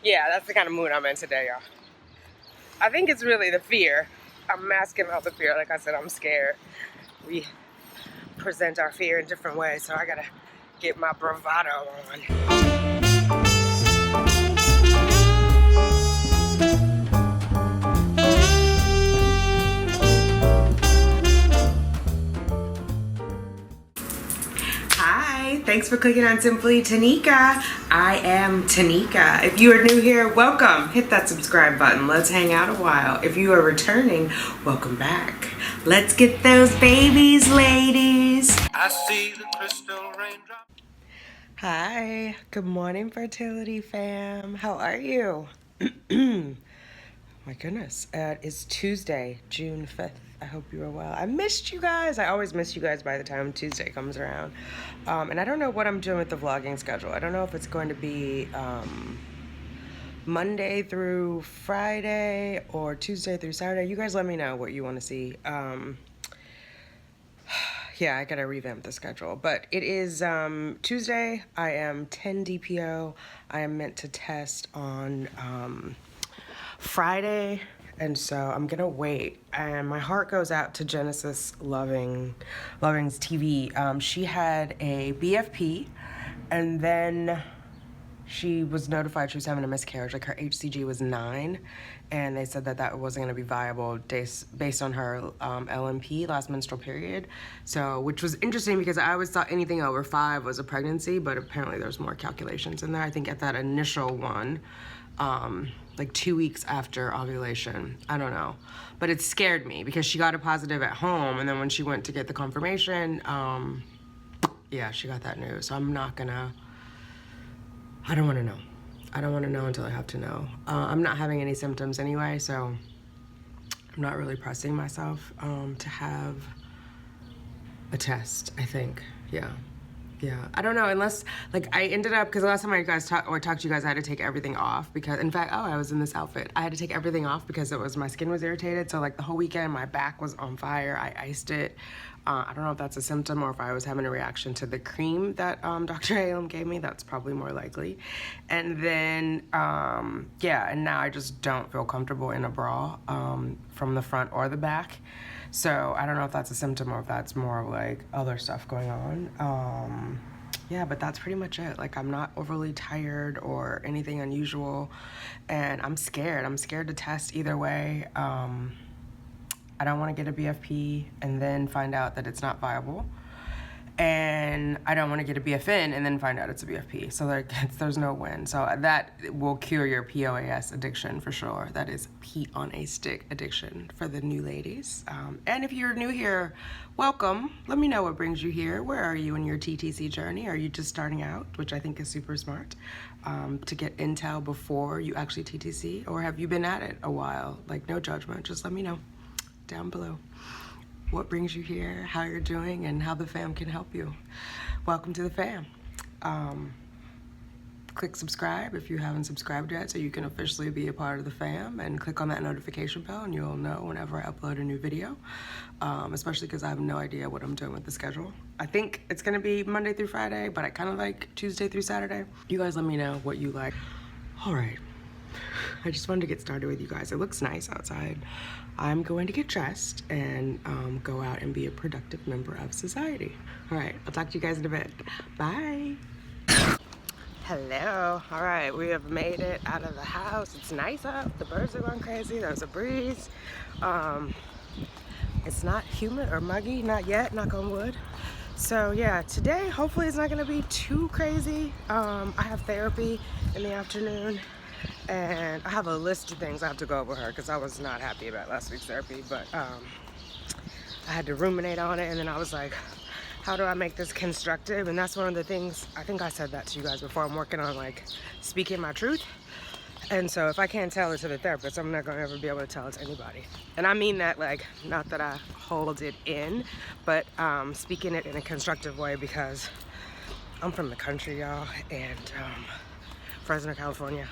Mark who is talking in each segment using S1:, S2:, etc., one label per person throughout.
S1: Yeah, that's the kind of mood I'm in today, y'all. I think it's really the fear. I'm masking all the fear. Like I said, I'm scared. We present our fear in different ways, so I gotta get my bravado on. Hi, thanks for clicking on Simply Tanika. I am Tanika. If you are new here, welcome. Hit that subscribe button. Let's hang out a while. If you are returning, welcome back. Let's get those babies, ladies. I see the crystal raindrop. Hi, good morning, fertility fam. How are you? My goodness, it is Tuesday, June 5th. I hope you are well. I missed you guys. I always miss you guys by the time Tuesday comes around. And I don't know what I'm doing with the vlogging schedule. I don't know if it's going to be Monday through Friday or Tuesday through Saturday. You guys let me know what you want to see. Yeah, I gotta revamp the schedule. But it is Tuesday. I am 10 DPO. I am meant to test on Friday, and so I'm gonna wait. And my heart goes out to Genesis Loving's TV. She had a BFP, and then she was notified she was having a miscarriage. Like, her HCG was 9, and they said that that wasn't going to be viable based on her LMP, last menstrual period. So, which was interesting because I always thought anything over 5 was a pregnancy, but apparently there's more calculations in there. I think at that initial one, like 2 weeks after ovulation, I don't know, but it scared me because she got a positive at home, and then when she went to get the confirmation, yeah, she got that news. So I'm not gonna. I don't want to know. I don't want to know until I have to know. I'm not having any symptoms anyway, so I'm not really pressing myself to have a test, I think. Yeah. I don't know, unless, like, I ended up, because the last time I talked to you guys, I had to take everything off because, in fact, I was in this outfit. I had to take everything off because my skin was irritated. So, like, the whole weekend, my back was on fire. I iced it. I don't know if that's a symptom or if I was having a reaction to the cream that Dr. Halem gave me. That's probably more likely. And then, yeah, and now I just don't feel comfortable in a bra from the front or the back. So I don't know if that's a symptom or if that's more of like other stuff going on. Yeah, but that's pretty much it. Like, I'm not overly tired or anything unusual, and I'm scared. I'm scared to test either way. I don't want to get a BFP and then find out that it's not viable. And I don't want to get a BFN and then find out it's a BFP. So there's no win. So that will cure your POAS addiction for sure. That is pee on a stick addiction for the new ladies. And if you're new here, welcome. Let me know what brings you here. Where are you in your TTC journey? Are you just starting out, which I think is super smart, to get intel before you actually TTC? Or have you been at it a while? Like, no judgment. Just let me know down below what brings you here, how you're doing, and how the fam can help you. Welcome to the fam. Click subscribe if you haven't subscribed yet so you can officially be a part of the fam, and click on that notification bell and you'll know whenever I upload a new video, especially because I have no idea what I'm doing with the schedule. I think it's gonna be Monday through Friday, but I kind of like Tuesday through Saturday. You guys let me know what you like. All right. I just wanted to get started with you guys. It looks nice outside. I'm going to get dressed and go out and be a productive member of society. All right, I'll talk to you guys in a bit. Bye. Hello. All right, we have made it out of the house. It's nice out. The birds are going crazy. There's a breeze. It's not humid or muggy, not yet, knock on wood. So yeah, today hopefully it's not gonna be too crazy. I have therapy in the afternoon, and I have a list of things I have to go over with her because I was not happy about last week's therapy, but I had to ruminate on it, and then I was like, how do I make this constructive? And that's one of the things, I think I said that to you guys before, I'm working on like speaking my truth. And so if I can't tell it to the therapist, I'm not gonna ever be able to tell it to anybody. And I mean that, like, not that I hold it in, but speaking it in a constructive way, because I'm from the country, y'all, and Fresno, California.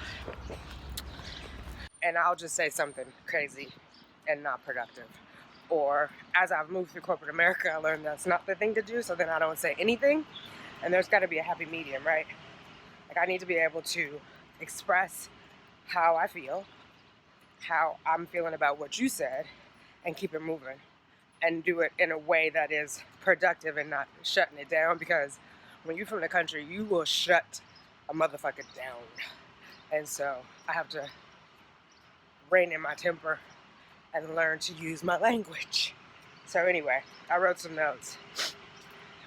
S1: And I'll just say something crazy and not productive. Or as I've moved through corporate America, I learned that's not the thing to do, so then I don't say anything. And there's gotta be a happy medium, right? Like, I need to be able to express how I feel, how I'm feeling about what you said, and keep it moving. And do it in a way that is productive and not shutting it down, because when you're from the country, you will shut a motherfucker down. And so I have to rein in my temper and learn to use my language. So anyway, I wrote some notes.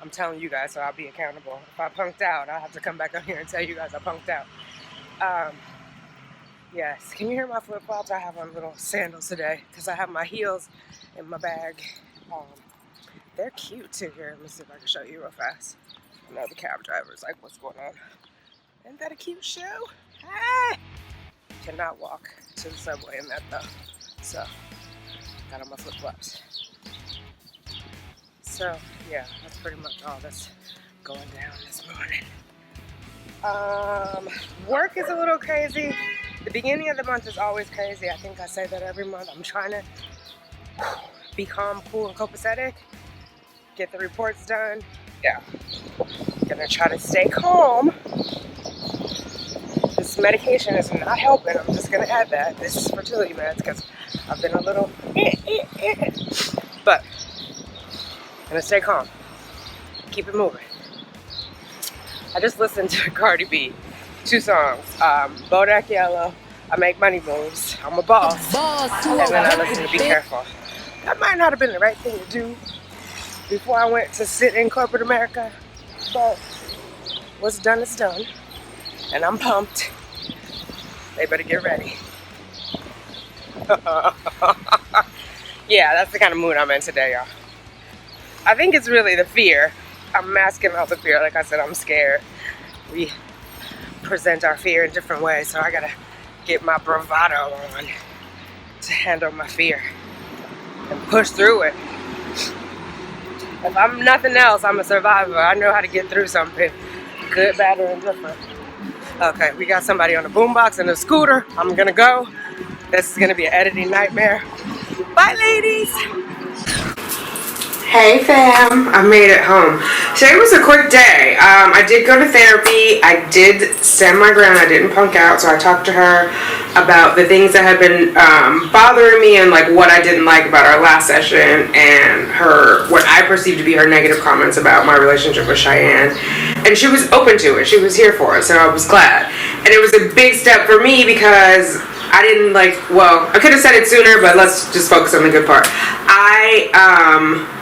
S1: I'm telling you guys, so I'll be accountable. If I punked out, I'll have to come back up here and tell you guys I punked out. Yes, can you hear my flip-flops? I have on little sandals today because I have my heels in my bag. They're cute too. Here, let me see if I can show you real fast. I know the cab driver's like, what's going on? Isn't that a cute shoe? Ah! Cannot walk to the subway in that though. So, got on my flip-flops. So, yeah, that's pretty much all that's going down this morning. Work is a little crazy. The beginning of the month is always crazy. I think I say that every month. I'm trying to be calm, cool, and copacetic. Get the reports done. Yeah. Gonna try to stay calm. This medication is not helping. I'm just gonna add that. This is fertility meds because I've been a little but gonna stay calm. Keep it moving. I just listened to Cardi B. 2 songs. Bodak Yellow, I Make Money Moves, I'm a Boss. And then I listened to Be Careful. That might not have been the right thing to do before I went to sit in corporate America. But what's done is done. And I'm pumped. They better get ready. Yeah, that's the kind of mood I'm in today, y'all. I think it's really the fear. I'm masking all the fear. Like I said, I'm scared. We present our fear in different ways, so I gotta get my bravado on to handle my fear and push through it. If I'm nothing else, I'm a survivor. I know how to get through something, good, bad, or indifferent. Okay, we got somebody on the boombox and a scooter. I'm gonna go. This is gonna be an editing nightmare. Bye, ladies. Hey fam, I made it home. Today was a quick day. I did go to therapy. I did stand my ground. I didn't punk out. So I talked to her about the things that had been bothering me and like what I didn't like about our last session and what I perceived to be her negative comments about my relationship with Cheyenne. And she was open to it. She was here for it. So I was glad. And it was a big step for me because I didn't I could have said it sooner, but let's just focus on the good part. I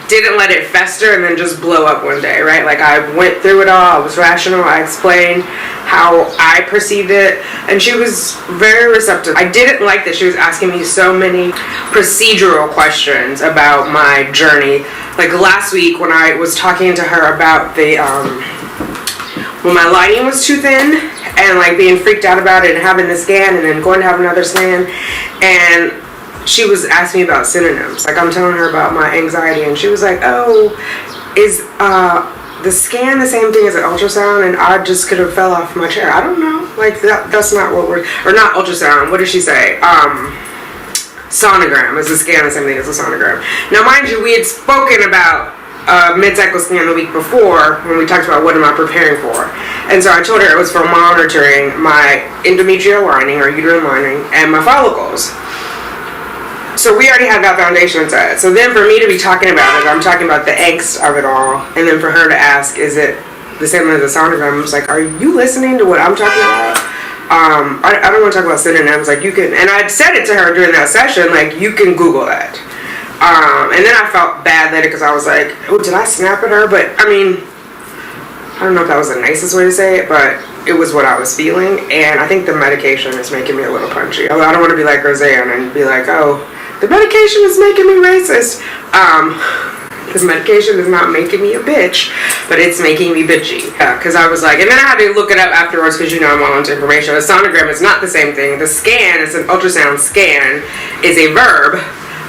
S1: didn't let it fester and then just blow up one day, right? Like I went through it all. I was rational. I explained how I perceived it, and she was very receptive. I didn't like that she was asking me so many procedural questions about my journey. Like last week when I was talking to her about when my lining was too thin and like being freaked out about it and having the scan and then going to have another scan, and she was asking me about synonyms. Like I'm telling her about my anxiety, and she was like, "Oh, is the scan the same thing as an ultrasound?" And I just could have fell off my chair. I don't know. Like that's not what or not ultrasound. What did she say? Sonogram. Is the scan the same thing as a sonogram? Now, mind you, we had spoken about mid-cycle scan the week before when we talked about what am I preparing for. And so I told her it was for monitoring my endometrial lining or uterine lining and my follicles. So we already had that foundation set. So then for me to be talking about it, I'm talking about the angst of it all. And then for her to ask, is it the same as a sonogram? I was like, are you listening to what I'm talking about? I don't want to talk about synonyms. Like you can, and I'd said it to her during that session, like you can Google that. And then I felt bad later because I was like, oh, did I snap at her? But I mean, I don't know if that was the nicest way to say it, but it was what I was feeling. And I think the medication is making me a little punchy. Although I don't want to be like Roseanne and be like, oh, the medication is making me racist. This medication is not making me a bitch, but it's making me bitchy. Because I was like, and then I had to look it up afterwards because I'm all into information. A sonogram is not the same thing. The scan is an ultrasound scan, is a verb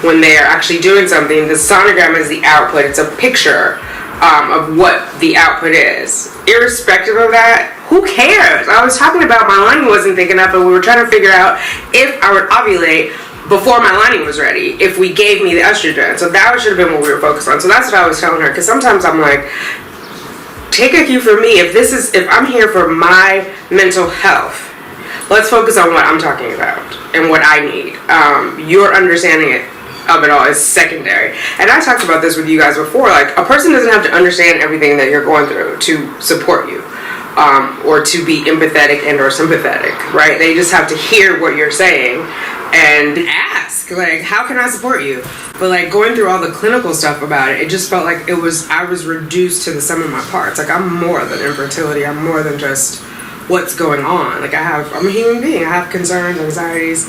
S1: when they are actually doing something. The sonogram is the output. It's a picture of what the output is. Irrespective of that, who cares? I was talking about my lining wasn't thick enough, and we were trying to figure out if I would ovulate before my lining was ready, if we gave me the estrogen. So that should have been what we were focused on. So that's what I was telling her, because sometimes I'm like, take a cue from me. If I'm here for my mental health, let's focus on what I'm talking about and what I need. Your understanding of it all is secondary. And I talked about this with you guys before. Like, a person doesn't have to understand everything that you're going through to support you, or to be empathetic and or sympathetic, right? They just have to hear what you're saying and ask, like, how can I support you? But like, going through all the clinical stuff about it, it just felt like I was reduced to the sum of my parts. Like, I'm more than infertility. I'm more than just what's going on. Like, I'm a human being. I have concerns, anxieties.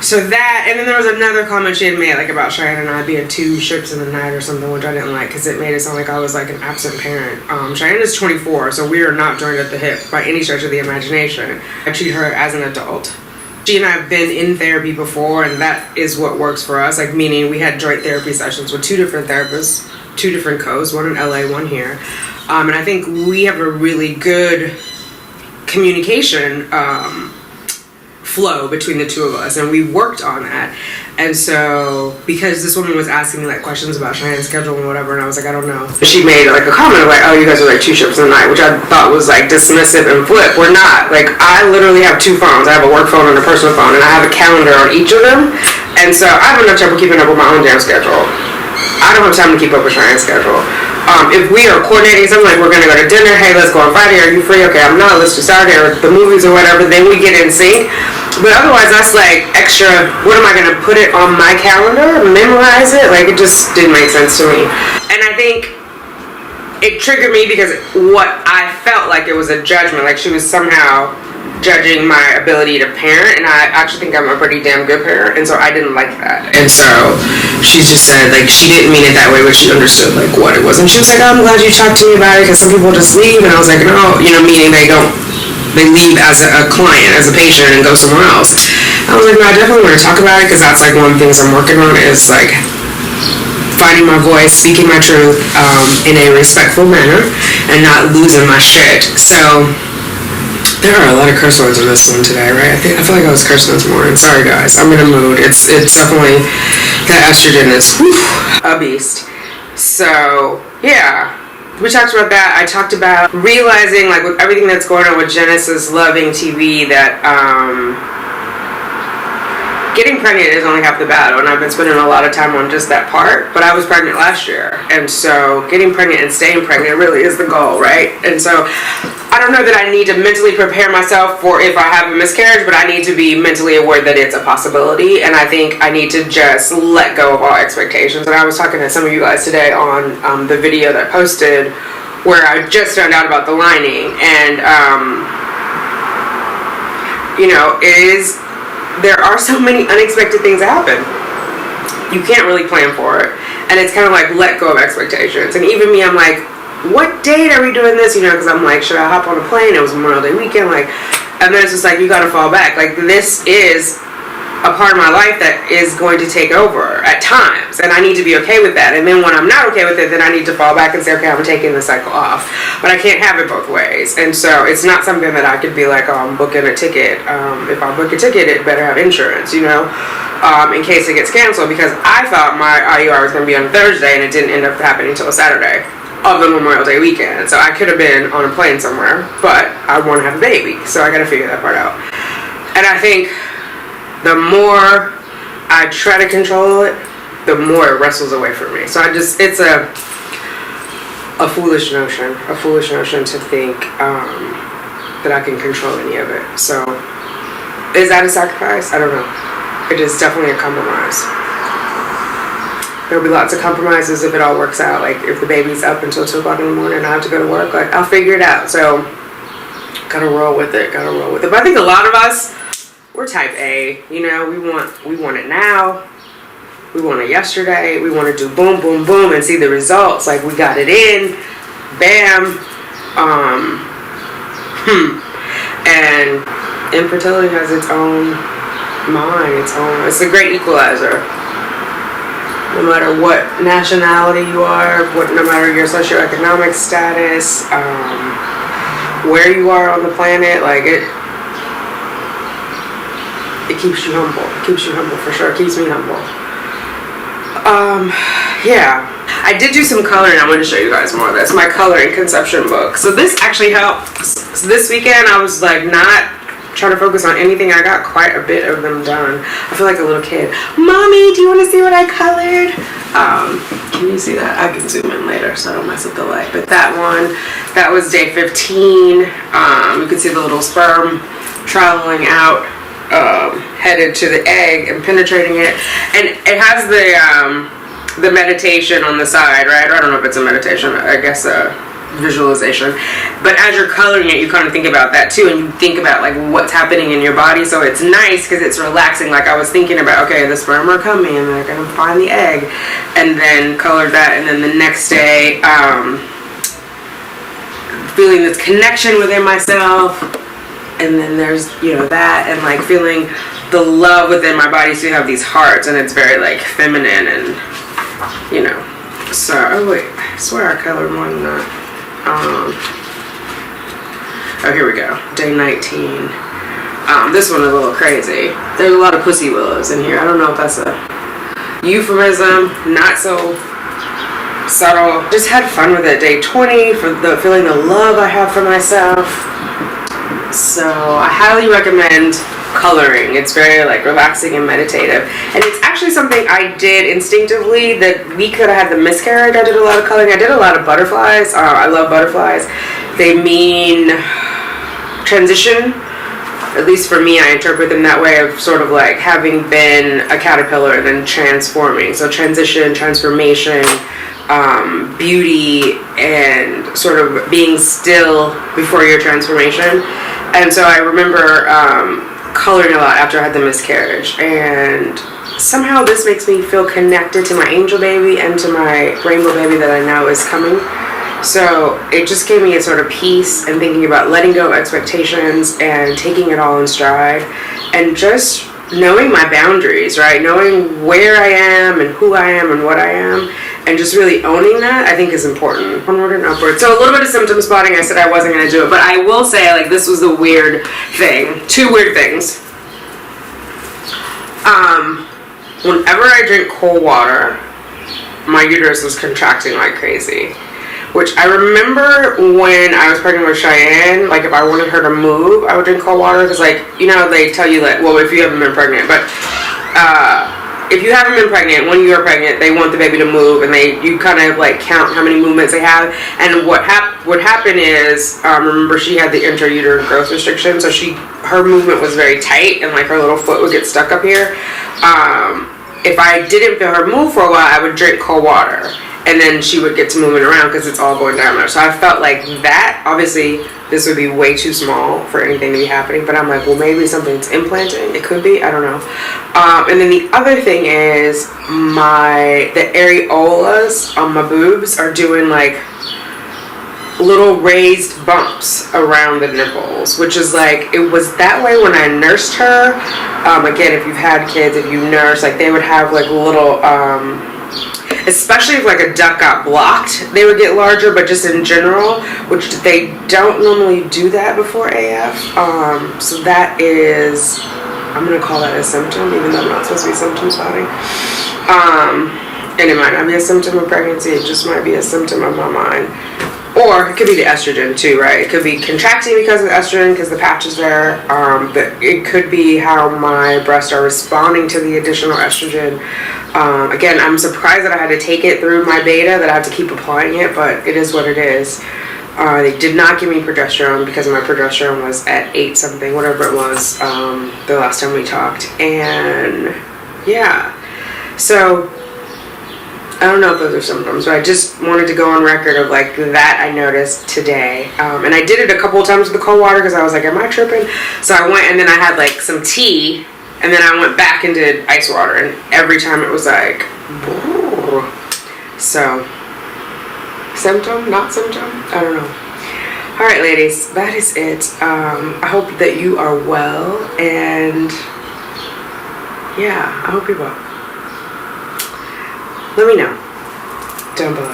S1: So that, and then there was another comment she had made, like, about Cheyenne and I being two ships in the night or something, which I didn't like, because it made it sound like I was like an absent parent. Cheyenne is 24, so we are not joined at the hip by any stretch of the imagination. I treat her as an adult. She and I have been in therapy before, and that is what works for us. Like, meaning we had joint therapy sessions with two different therapists, two different coasts, one in LA, one here. And I think we have a really good communication flow between the two of us, and we worked on that. And so, because this woman was asking me like questions about Cheyenne's schedule and whatever, and I was like, I don't know. She made like a comment of like, oh, you guys are like two ships in the night, which I thought was like dismissive and flip. We're not. Like, I literally have two phones. I have a work phone and a personal phone, and I have a calendar on each of them. And so I have enough trouble keeping up with my own damn schedule. I don't have time to keep up with Cheyenne's schedule. If we are coordinating something, like we're going to go to dinner, hey, let's go on Friday, are you free? Okay, I'm not, let's do Saturday, or the movies or whatever, then we get in sync. But otherwise, that's like extra, what am I going to put it on my calendar, memorize it? Like, it just didn't make sense to me. And I think it triggered me because what I felt like it was a judgment, like she was somehow judging my ability to parent, and I actually think I'm a pretty damn good parent, and so I didn't like that. And so she just said, like, she didn't mean it that way, but she understood like what it was, and she was like, oh, I'm glad you talked to me about it, because some people just leave. And I was like, no, you know, meaning they leave as a client, as a patient, and go somewhere else. I was like, no, I definitely want to talk about it, because that's like one of the things I'm working on, is like finding my voice, speaking my truth in a respectful manner, and not losing my shit. So there are a lot of curse words in this one today, right? I feel like I was cursing this morning. Sorry, guys. I'm in a mood. It's definitely, that estrogen is a beast. So, yeah. We talked about that. I talked about realizing, like, with everything that's going on with Genesis loving TV, that getting pregnant is only half the battle, and I've been spending a lot of time on just that part. But I was pregnant last year, and so getting pregnant and staying pregnant really is the goal, right? And so I don't know that I need to mentally prepare myself for if I have a miscarriage, but I need to be mentally aware that it's a possibility, and I think I need to just let go of all expectations. And I was talking to some of you guys today on the video that I posted, where I just found out about the lining, and you know, there are so many unexpected things that happen. You can't really plan for it, and it's kind of like let go of expectations. And even me, I'm like, what date are we doing this? You know, because I'm like, should I hop on a plane? It was Memorial Day weekend, like, and then it's just like, you got to fall back. Like, this is a part of my life that is going to take over at times, and I need to be okay with that. And then when I'm not okay with it, then I need to fall back and say, okay, I'm taking the cycle off. But I can't have it both ways, and so it's not something that I could be like, oh, I'm booking a ticket. If I book a ticket, it better have insurance, you know, in case it gets canceled, because I thought my IUR was going to be on Thursday, and it didn't end up happening until Saturday of the Memorial Day weekend. So I could have been on a plane somewhere, but I want to have a baby, so I got to figure that part out. And I think the more I try to control it, the more it wrestles away from me. So it's a foolish notion to think that I can control any of it. So is that a sacrifice? I don't know. It is definitely a compromise. There'll be lots of compromises if it all works out. Like, if the baby's up until 2 o'clock in the morning and I have to go to work, like, I'll figure it out. So gotta roll with it. But I think a lot of us, we're type A, you know, we want it now. We want it yesterday. We want to do boom, boom, boom and see the results. Like, we got it in, bam. And infertility has its own mind, it's a great equalizer. No matter what nationality you are, no matter your socioeconomic status, where you are on the planet, like, it keeps you humble. It keeps you humble for sure. It keeps me humble. Yeah. I did do some coloring. I want to show you guys more of this. My coloring conception book. So this actually helps. So this weekend I was like not trying to focus on anything. I got quite a bit of them done. I feel like a little kid. Mommy, do you want to see what I colored? Can you see that? I can zoom in later so I don't mess up the light. But that one, that was day 15. You can see the little sperm traveling out, headed to the egg and penetrating it. And it has the meditation on the side, right? I don't know if it's a meditation. I guess visualization, but as you're coloring it, you kind of think about that too, and you think about like what's happening in your body. So it's nice because it's relaxing. Like I was thinking about, okay, the sperm are coming and they're gonna find the egg, and then colored that, and then the next day feeling this connection within myself, and then there's, you know, that, and like feeling the love within my body. So you have these hearts, and it's very like feminine, and you know. So oh wait, I swear I colored more than that. Oh, here we go. Day 19. This one is a little crazy. There's a lot of pussy willows in here. I don't know if that's a euphemism, not so subtle. Just had fun with it. Day 20 for the feeling the love I have for myself. So I highly recommend coloring. It's very like relaxing and meditative, and it's actually something I did instinctively. The week that I had the miscarriage, I did a lot of coloring. I did a lot of butterflies. I love butterflies. They mean transition. At least for me, I interpret them that way, of sort of like having been a caterpillar and then transforming. So transition, transformation, beauty, and sort of being still before your transformation. And so I remember coloring a lot after I had the miscarriage, and somehow this makes me feel connected to my angel baby and to my rainbow baby that I know is coming. So it just gave me a sort of peace, and thinking about letting go of expectations and taking it all in stride, and just knowing my boundaries, right? Knowing where I am and who I am and what I am, and just really owning that, I think is important. Onward and upward. So a little bit of symptom spotting. I said I wasn't going to do it, but I will say, like, this was the weird thing. Two weird things. Whenever I drink cold water, my uterus was contracting like crazy. Which I remember when I was pregnant with Cheyenne, like if I wanted her to move, I would drink cold water, because like, you know, they tell you like, well, if you haven't been pregnant, but if you haven't been pregnant, when you're pregnant, they want the baby to move, and you kind of like count how many movements they have. And what happened is, remember, she had the intrauterine growth restriction, so her movement was very tight, and like her little foot would get stuck up here. If I didn't feel her move for a while, I would drink cold water, and then she would get to moving around because it's all going down there. So I felt like that, obviously this would be way too small for anything to be happening, but I'm like, well, maybe something's implanting. It could be, I don't know. And then the other thing is the areolas on my boobs are doing like little raised bumps around the nipples, which is like, it was that way when I nursed her. Again, if you've had kids, if you nurse, like they would have like little, especially if like a duct got blocked, they would get larger, but just in general, which they don't normally do that before AF. So that is, I'm going to call that a symptom, even though I'm not supposed to be symptom spotting. And it might not be a symptom of pregnancy, it just might be a symptom of my mind. Or it could be the estrogen too, right? It could be contracting because of the estrogen, because the patch is there. But it could be how my breasts are responding to the additional estrogen. Again, I'm surprised that I had to take it through my beta, that I have to keep applying it, but it is what it is. They did not give me progesterone because my progesterone was at 8 something, whatever it was, the last time we talked. And yeah, so I don't know if those are symptoms, but I just wanted to go on record of like that I noticed today. And I did it a couple of times with the cold water because I was like, am I tripping? So I went, and then I had like some tea, and then I went back and did ice water, and every time it was like, so symptom, not symptom, I don't know. All right, ladies, that is it. I hope that you are well, and yeah, I hope you're well. Let me know down below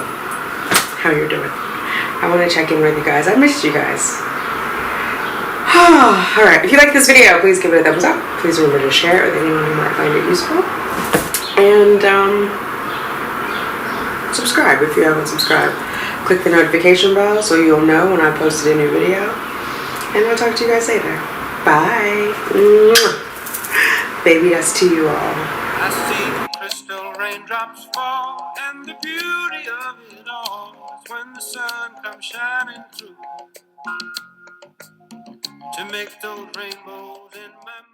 S1: how you're doing. I want to check in with you guys. I missed you guys. Alright, if you like this video, please give it a thumbs up. Please remember to share it with anyone who might find it useful. And subscribe if you haven't subscribed. Click the notification bell so you'll know when I posted a new video. And I'll talk to you guys later. Bye. Mwah. Baby, that's to you all. I see crystal raindrops fall, and the beauty of it all is when the sun comes shining through to make those rainbows in my mind.